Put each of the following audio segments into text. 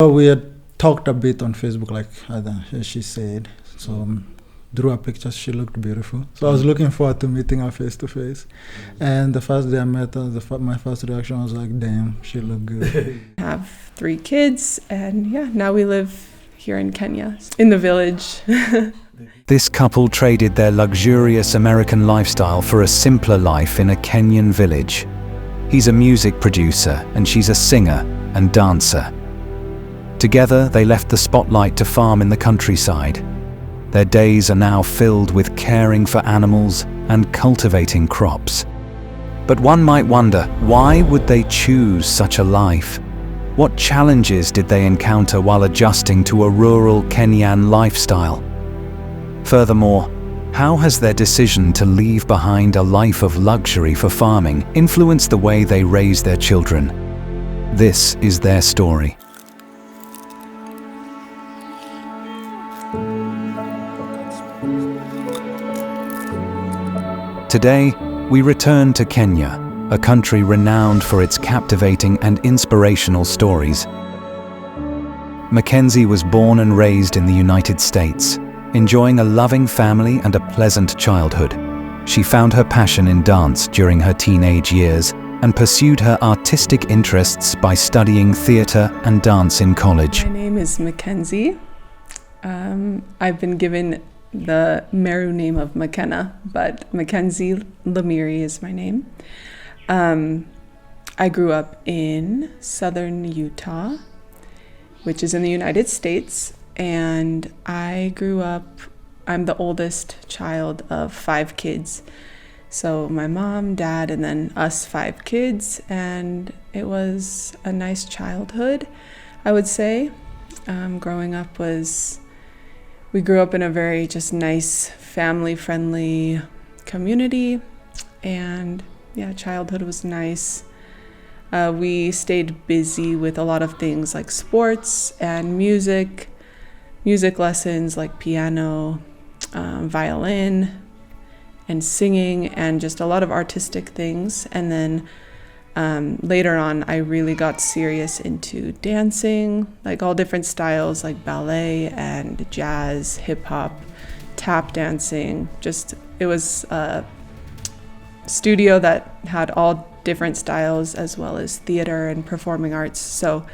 We had talked a bit on Facebook, like she said. So drew a picture. She looked beautiful. So I was looking forward to meeting her face to face. And the first day I met her, my first reaction was like, "Damn, she looked good." I have 3 kids, and now we live here in Kenya, in the village. This couple traded their luxurious American lifestyle for a simpler life in a Kenyan village. He's a music producer and she's a singer and dancer. Together, they left the spotlight to farm in the countryside. Their days are now filled with caring for animals and cultivating crops. But one might wonder, why would they choose such a life? What challenges did they encounter while adjusting to a rural Kenyan lifestyle? Furthermore, how has their decision to leave behind a life of luxury for farming influenced the way they raise their children? This is their story. Today, we return to Kenya, a country renowned for its captivating and inspirational stories. Mackenzie was born and raised in the United States, enjoying a loving family and a pleasant childhood. She found her passion in dance during her teenage years and pursued her artistic interests by studying theatre and dance in college. My name is Mackenzie. I've been given the Meru name of McKenna, but Mackenzie Lemiri is my name. I grew up in southern Utah, which is in the United States, and I'm the oldest child of 5 kids. So my mom, dad, and then us 5 kids, and it was a nice childhood, I would say. Growing up we grew up in a very just nice, family-friendly community, and childhood was nice. We stayed busy with a lot of things like sports and music lessons like piano, violin, and singing, and just a lot of artistic things. And then later on, I really got serious into dancing, like all different styles like ballet and jazz, hip hop, tap dancing. It was a studio that had all different styles as well as theater and performing arts. So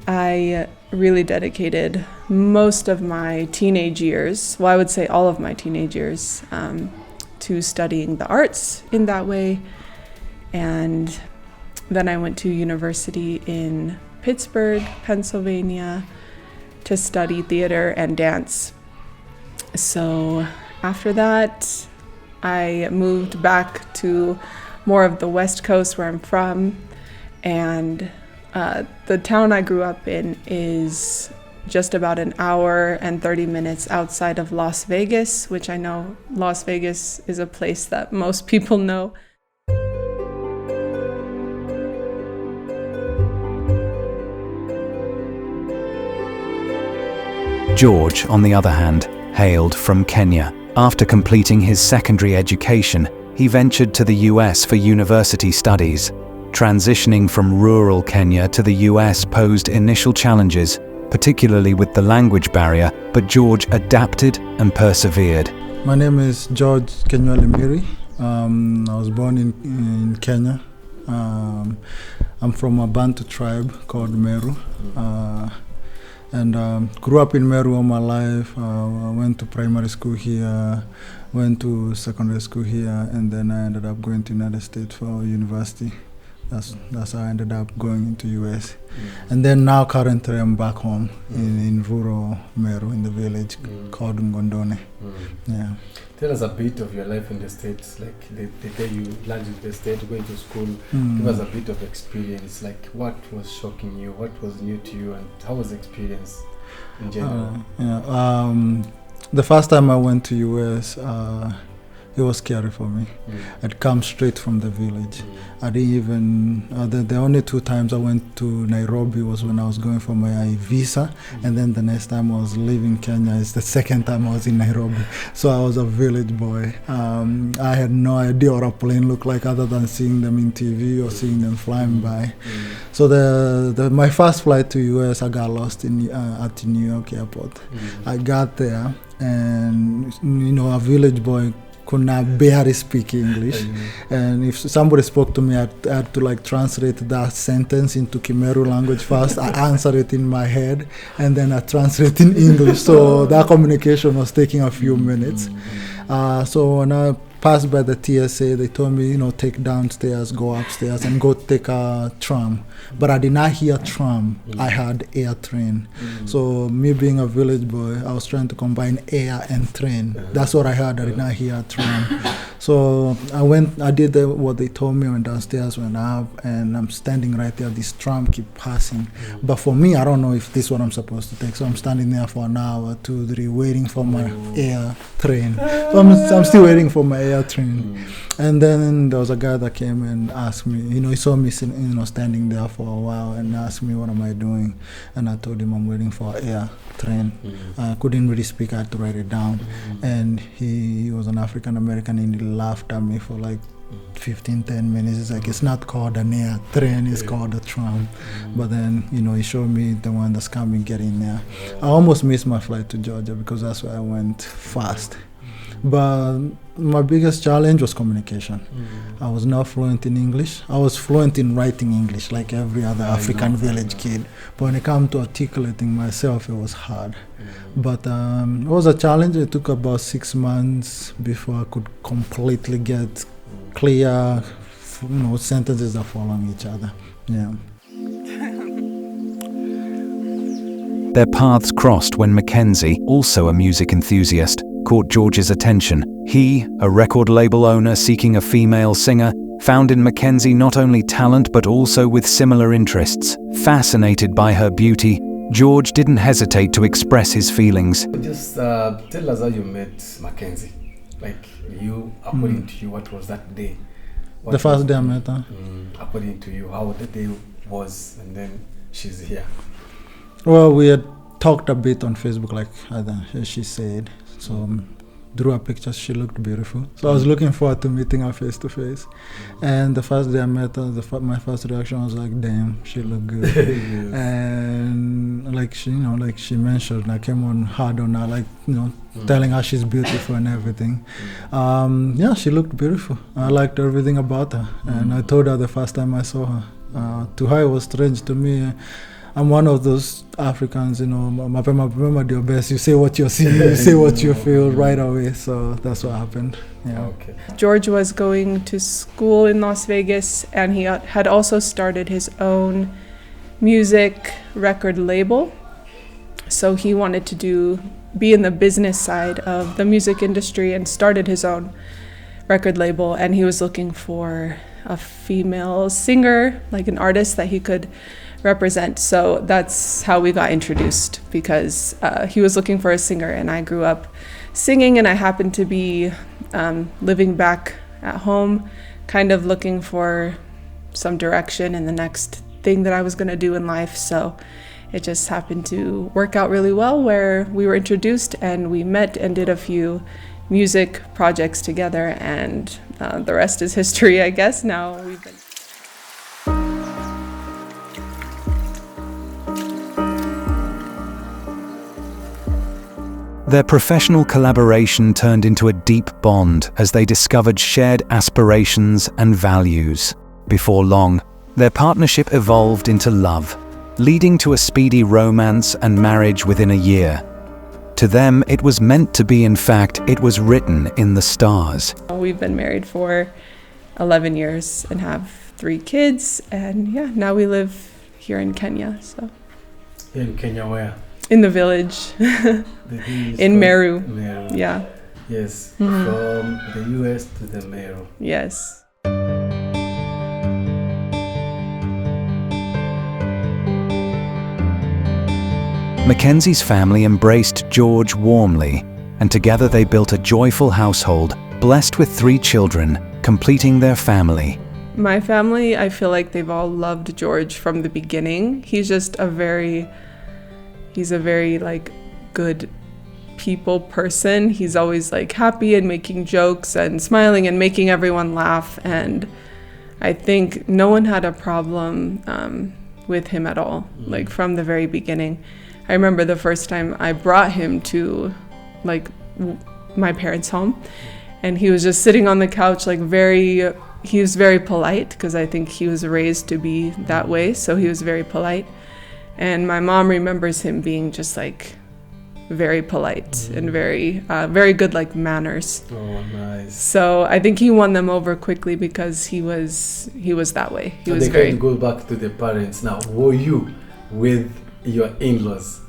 I really dedicated most of my teenage years, I would say all of my teenage years, to studying the arts in that way. And then I went to university in Pittsburgh, Pennsylvania, to study theater and dance. So after that, I moved back to more of the West Coast where I'm from, and the town I grew up in is just about an hour and 30 minutes outside of Las Vegas, which I know Las Vegas is a place that most people know. George, on the other hand, hailed from Kenya. After completing his secondary education, he ventured to the US for university studies. Transitioning from rural Kenya to the US posed initial challenges, particularly with the language barrier, but George adapted and persevered. My name is George Kenyan Lemiri. I was born in Kenya. I'm from a Bantu tribe called Meru. And grew up in Meru all my life. I went to primary school here, went to secondary school here, and then I ended up going to United States for university. That's how I ended up going into US. And then now currently I'm back home in rural Meru, in the village called Ngondone. Yeah. Tell us a bit of your life in the States, like the day you landed in the States, going to school. Give us a bit of experience, like what was shocking you, what was new to you, and how was the experience in general? The first time I went to US, it was scary for me. I'd come straight from the village. I didn't even, the only 2 times I went to Nairobi was when I was going for my visa, and then the next time I was leaving Kenya is the second time I was in Nairobi. So I was a village boy. I had no idea what a plane looked like other than seeing them in TV or seeing them flying by. So my first flight to US, I got lost at New York airport. I got there, and a village boy could not barely speak English, and if somebody spoke to me, I had to translate that sentence into Kimeru language first. I answered it in my head, and then I translate in English. So that communication was taking a few minutes. So when I passed by the TSA, they told me, take downstairs, go upstairs, and go take a tram. But I did not hear tram. I had air train. So me being a village boy, I was trying to combine air and train. That's what I heard. I did not hear tram. So I did what they told me, went downstairs, went up, and I'm standing right there. This tram keep passing. But for me, I don't know if this is what I'm supposed to take. So I'm standing there for an hour, 2, 3, waiting for my air train. So I'm still waiting for my air train. And then there was a guy that came and asked me, he saw me standing there for a while and asked me, what am I doing? And I told him I'm waiting for air train. I couldn't really speak, I had to write it down. And he was an African American, and he laughed at me for 10 minutes. It's like, it's not called an air train, it's called a tram. But then, he showed me the one that's coming, getting there. I almost missed my flight to Georgia because that's where I went fast. But my biggest challenge was communication. I was not fluent in English. I was fluent in writing English like every other African village kid. But when it came to articulating myself, it was hard. But it was a challenge. It took about 6 months before I could completely get clear, sentences that following each other. Yeah. Their paths crossed when Mackenzie, also a music enthusiast, caught George's attention. He, a record label owner seeking a female singer, found in Mackenzie not only talent but also with similar interests. Fascinated by her beauty, George didn't hesitate to express his feelings. Just tell us how you met Mackenzie. According to you, what was that day? The first day I met her. According to you, how the day was, and then she's here. Well, we had talked a bit on Facebook, she said. So drew her pictures, she looked beautiful. So I was looking forward to meeting her face to face. And the first day I met her, my first reaction was like, damn, she looked good. Yes. And she mentioned, I came on hard on her, telling her she's beautiful and everything. She looked beautiful. I liked everything about her. And I told her the first time I saw her. To her, it was strange. To me, I'm one of those Africans, mapema your best. You say what you see, you say what you feel right away. So that's what happened. Yeah. Okay. George was going to school in Las Vegas, and he had also started his own music record label. So he wanted to be in the business side of the music industry and started his own record label. And he was looking for a female singer, an artist that he could represent. So that's how we got introduced, because he was looking for a singer, and I grew up singing, and I happened to be living back at home, kind of looking for some direction and the next thing that I was going to do in life. So it just happened to work out really well, where we were introduced and we met and did a few music projects together, and the rest is history, I guess. Now we've been... Their professional collaboration turned into a deep bond as they discovered shared aspirations and values. Before long, their partnership evolved into love, leading to a speedy romance and marriage within a year. To them, it was meant to be. In fact, it was written in the stars. We've been married for 11 years and have 3 kids, and now we live here in Kenya. So. In Kenya, where? In the village, in Meru. Meru. Yeah. Yes, from the US to the Meru. Yes. Mackenzie's family embraced George warmly, and together they built a joyful household blessed with 3 children, completing their family. My family, I feel like they've all loved George from the beginning. He's a very like good people person. He's always like happy and making jokes and smiling and making everyone laugh. And I think no one had a problem with him at all, like from the very beginning. I remember the first time I brought him to like my parents' home, and he was just sitting on the couch, like he was very polite, because I think he was raised to be that way, so he was very polite. And my mom remembers him being just like very polite and very good like manners. Oh, nice. So I think he won them over quickly because he was that way. He was they very. To go back to the parents now. Were you with your in-laws?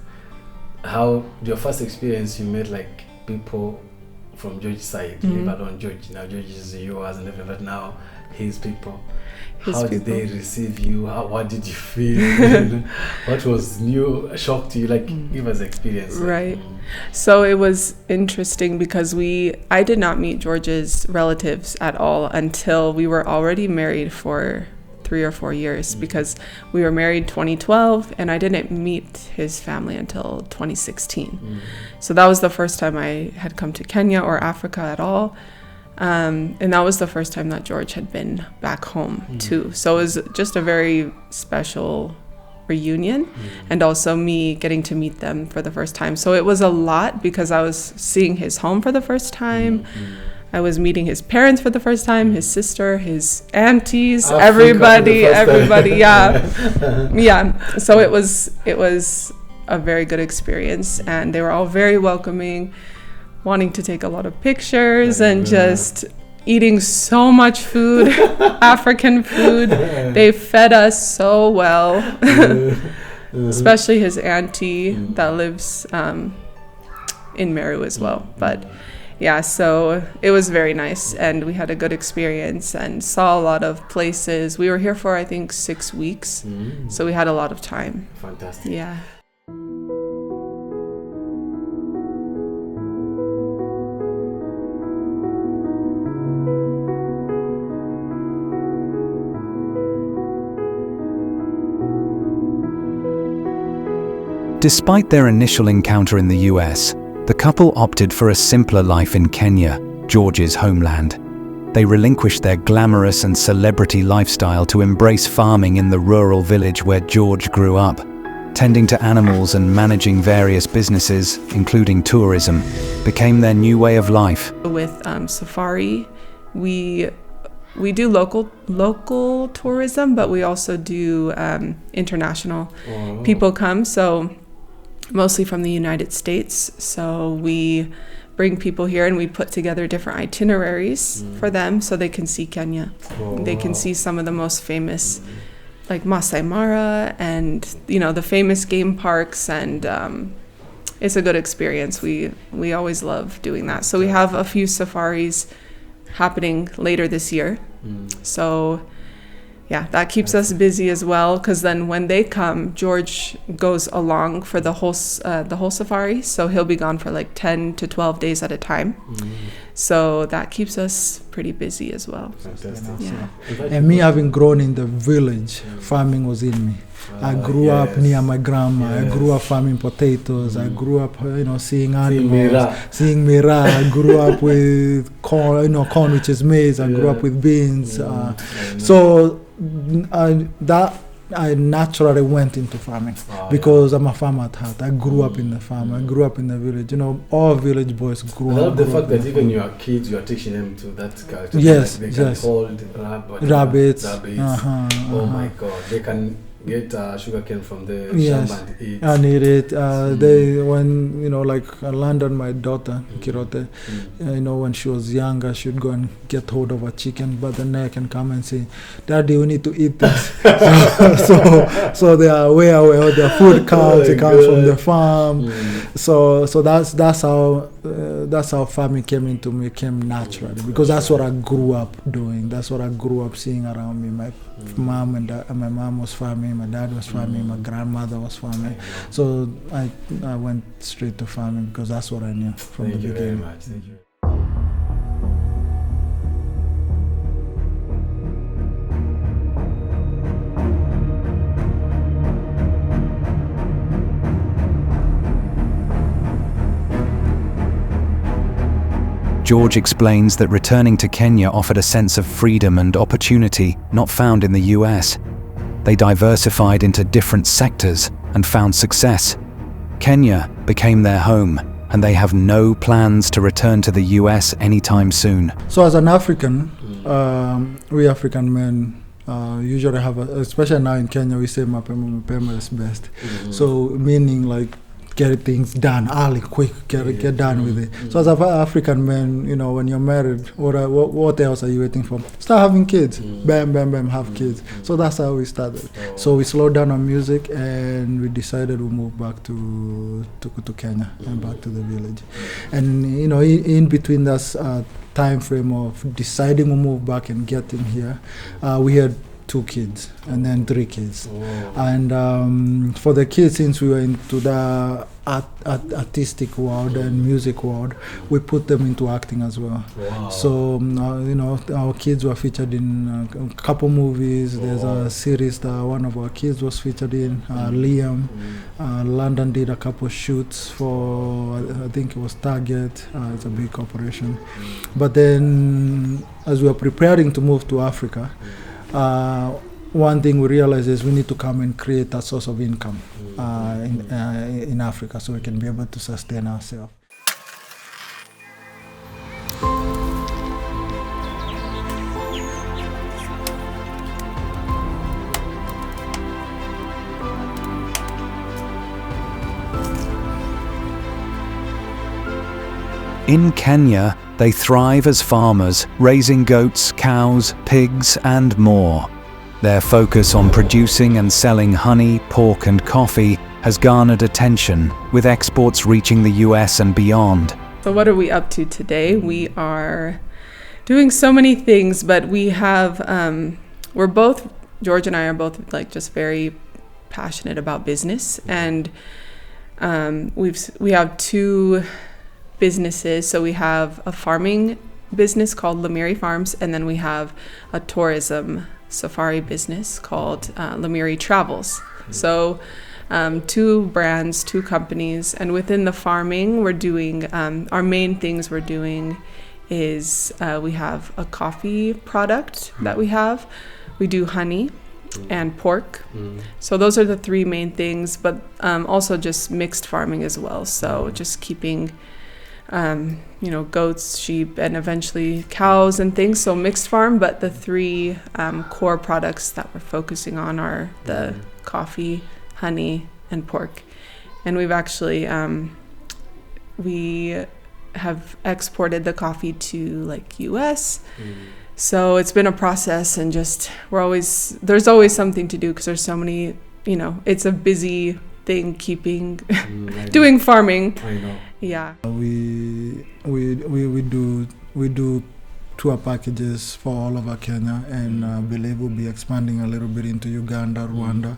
How your first experience? You met like people from George's side. You live on George. Now George is yours and everything, but now his people. How did they receive you? What did you feel? What was new, shock to you? Like, give us experience. Right. So it was interesting because I did not meet George's relatives at all until we were already married for 3 or 4 years, because we were married 2012 and I didn't meet his family until 2016. So that was the first time I had come to Kenya or Africa at all. And that was the first time that George had been back home too. So it was just a very special reunion, and also me getting to meet them for the first time. So it was a lot because I was seeing his home for the first time. I was meeting his parents for the first time, his sister, his aunties, everybody, yeah. Yeah. So it was a very good experience, and they were all very welcoming, wanting to take a lot of pictures and just eating so much food, African food. They fed us so well, especially his auntie that lives in Meru as well. But yeah, so it was very nice, and we had a good experience and saw a lot of places. We were here for, I think, 6 weeks, so we had a lot of time. Fantastic. Yeah. Despite their initial encounter in the US, the couple opted for a simpler life in Kenya, George's homeland. They relinquished their glamorous and celebrity lifestyle to embrace farming in the rural village where George grew up. Tending to animals and managing various businesses, including tourism, became their new way of life. With safari, we do local tourism, but we also do international. People come, so mostly from the United States. So we bring people here and we put together different itineraries for them so they can see Kenya. They can see some of the most famous, like Masai Mara and, the famous game parks, and it's a good experience. We always love doing that. So we have a few safaris happening later this year. So yeah, that keeps us busy as well, because then when they come, George goes along for the whole safari, so he'll be gone for like 10 to 12 days at a time. So that keeps us pretty busy as well. Fantastic. Yeah. And me having grown in the village, farming was in me. I grew up near my grandma. I grew up farming potatoes. I grew up, seeing animals, seeing mira. I grew up with corn, corn which is maize. I grew up with beans. So I naturally went into farming because I'm a farmer at heart. I grew up in the farm. I grew up in the village. All village boys grew up. I love the fact that even your kids, you are teaching them to that culture. Yes, like they can hold rabbits. Oh my God, they can get sugar cane from the shamba and eat. And eat it. They like I landed my daughter Kirote. When she was younger, she'd go and get hold of a chicken by the neck and come and say, "Daddy, we need to eat this." so they are aware where their food comes. It comes from the farm. So that's how farming came naturally, because that's what I grew up doing. That's what I grew up seeing around me. My mom and my mom was farming. My dad was farming. My grandmother was farming. So I went straight to farming because that's what I knew from the beginning. Thank you very much. Thank you. George explains that returning to Kenya offered a sense of freedom and opportunity not found in the US. They diversified into different sectors and found success. Kenya became their home, and they have no plans to return to the US anytime soon. So as an African, we African men usually have, especially now in Kenya, we say mapema is best. So meaning like get things done early, quick, get done with it. So as an African man, you know, when you're married, what else are you waiting for? Start having kids. Bam, bam, bam, have kids. So that's how we started. So we slowed down on music and we decided we'll move back to Kenya and back to the village. And, you know, in between that time frame of deciding to move back and getting here, we had 2 kids and then 3 kids. And for the kids, since we were into the artistic world and music world, we put them into acting as well. So you know, our kids were featured in a couple movies. There's a series that one of our kids was featured in, Liam. London did a couple shoots for, I think it was Target. It's a big corporation. But then as we were preparing to move to Africa, one thing we realized is we need to come and create a source of income in Africa so we can be able to sustain ourselves. In Kenya, they thrive as farmers, raising goats, cows, pigs, and more. Their focus on producing and selling honey, pork, and coffee has garnered attention, with exports reaching the US and beyond. So what are we up to today? We are doing so many things, but we have, George and I are both like just very passionate about business, and we have 2 businesses. So we have a farming business called Lemiri Farms, and then we have a tourism safari business called Lemiri Travels. So 2 brands, 2 companies, and within the farming we're doing our main things we're doing is we have a coffee product that we do honey and pork. So those are the 3 main things, but also just mixed farming as well, so just keeping you know, goats, sheep, and eventually cows and things. So mixed farm, but the 3 core products that we're focusing on are the coffee, honey, and pork. And we've actually, we have exported the coffee to like US. So it's been a process, and just there's always something to do because there's so many, you know, it's a busy thing keeping doing farming. I know. Yeah. We do tour packages for all over Kenya, and I believe we'll be expanding a little bit into Uganda, Rwanda.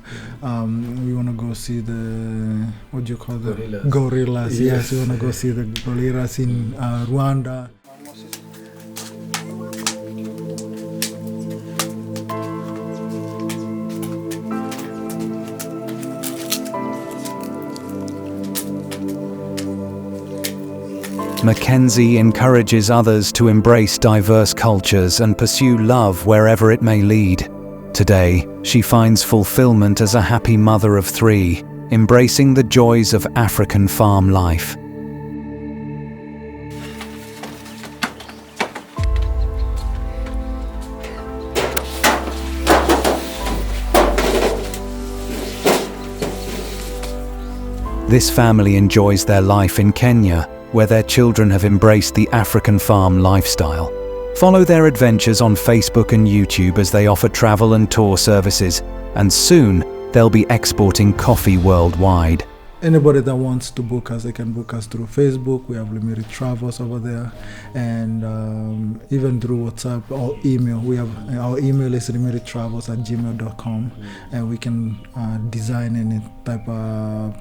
We want to go see the, what do you call them? Gorillas. Yes, we want to go see the gorillas in Rwanda. Mackenzie encourages others to embrace diverse cultures and pursue love wherever it may lead. Today, she finds fulfillment as a happy mother of 3, embracing the joys of African farm life. This family enjoys their life in Kenya, where their children have embraced the African farm lifestyle. Follow their adventures on Facebook and YouTube as they offer travel and tour services, and soon they'll be exporting coffee worldwide. Anybody that wants to book us, they can book us through Facebook. We have Lemiri Travels over there, and even through WhatsApp or email. We have our email is lemiritravels@gmail.com, and we can design any type of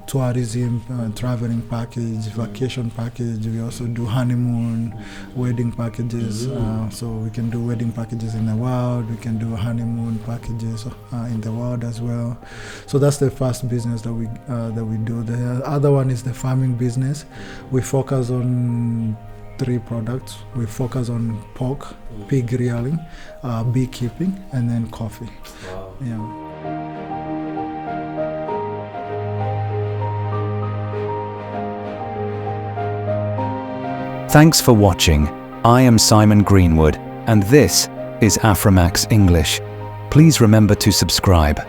tourism, traveling package, vacation package. We also do honeymoon, wedding packages. So we can do wedding packages in the wild. We can do honeymoon packages in the wild as well. So that's the first business that we do. The other one is the farming business. We focus on 3 products. We focus on pork, pig rearing, beekeeping, and then coffee. Wow. Yeah. Thanks for watching. I am Simon Greenwood, and this is Afrimax English. Please remember to subscribe.